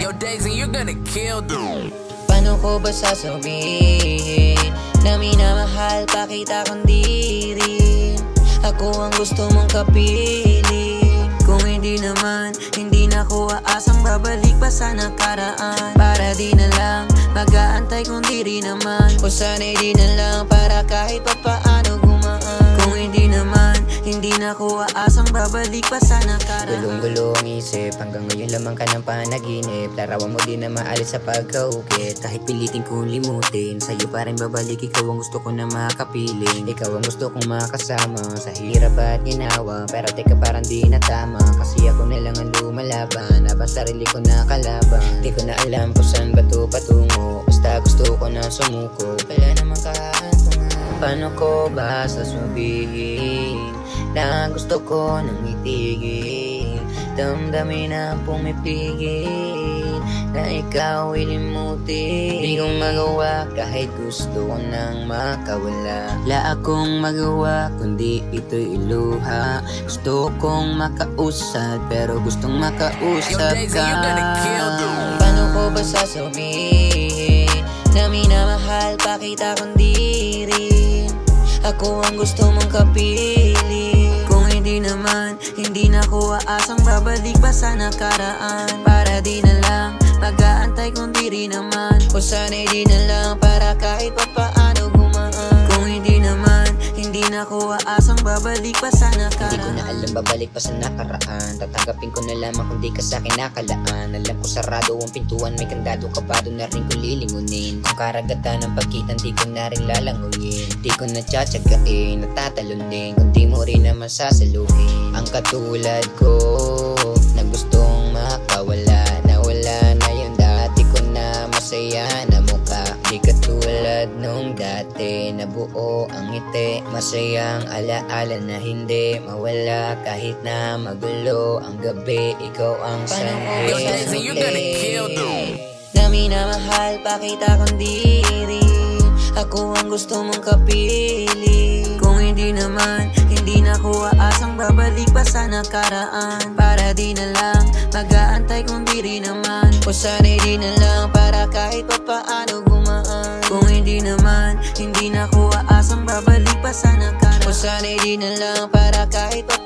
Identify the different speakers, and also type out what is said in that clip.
Speaker 1: Yo, Daisy, you're gonna kill them.
Speaker 2: Paano ko ba sasabihin na minamahal pa kita kundi rin ako ang gusto mong kapiling? Kung hindi naman, hindi na ko aasang babalik pa sa nakaraan. Para di na lang mag-aantay kung di rin naman, o sana'y di na lang para kahit pa paano gumaan. Kung hindi naman, hindi na ko aasang babalik pa sa nakaraan.
Speaker 3: Gulong-gulo ang isip, hanggang ngayon lamang ka ng panaginip. Larawan mo din na maalis sa pagkaukit. Kahit pilitin kong limutin, sa'yo pa rin babalik. Ikaw ang gusto ko na makapiling, ikaw ang gusto kong makasama sa hirap at ginawa. Pero teka, parang di na tama, kasi ako na lang ang lumalaban habang sarili ko nakalaban. Di ko na alam kung saan ba to patungo, basta gusto ko na sumuko. Wala namang kahantungan. Paano ko ba sasabihin na gusto ko nang itigil? Damdamin na pumipigil na ikaw ilimutin. Di ko magawa kahit gusto ko nang makawala. Wala akong magawa kundi ito'y iluha. Gusto kong makausad pero gustong makausap ka.
Speaker 2: Paano ko ba sasabihin na minamahal pa kita kundi rin ako ang gusto mong kapiling? Kung hindi naman, hindi na ko aasang babalik pa sa nakaraan. Para di na lang mag-aantay kung di rin naman, o sana'y di na lang para kahit pa paano gumaan. Kung hindi naman, hindi na ko aasang babalik pa sa nakaraan.
Speaker 3: Hindi ko na alam babalik pa sa nakaraan. Tatanggapin ko na lamang kung di ka sa'kin nakalaan. Alam ko sarado ang pintuan, may kandado, kabado na rin kung lilingunin. Kung karagatan ng pagkita, di ko na rin lalanguyin. Di ko na tsatsagain, natatalunin kung di mo rin naman sasaluhin. Ang katulad ko na gustong makawala, na wala na yung dati ko na masaya na mukha. Di katulad nung dati na buo ang ngiti, masayang alaala na hindi mawala. Kahit na magulo ang gabi, ikaw ang sanhi.
Speaker 2: Na minamahal pa kita kundi rin ako ang gusto mong kapiling. Kung hindi naman, hindi na ko aasang babalik pa sa nakaraan. Para di na lang mag-aantay kung di rin naman, o sana'y di na lang para kahit pa paano gumaan. Kung hindi naman, hindi na ko aasang babalik pa sa nakaraan, o sana'y di na lang para kahit pa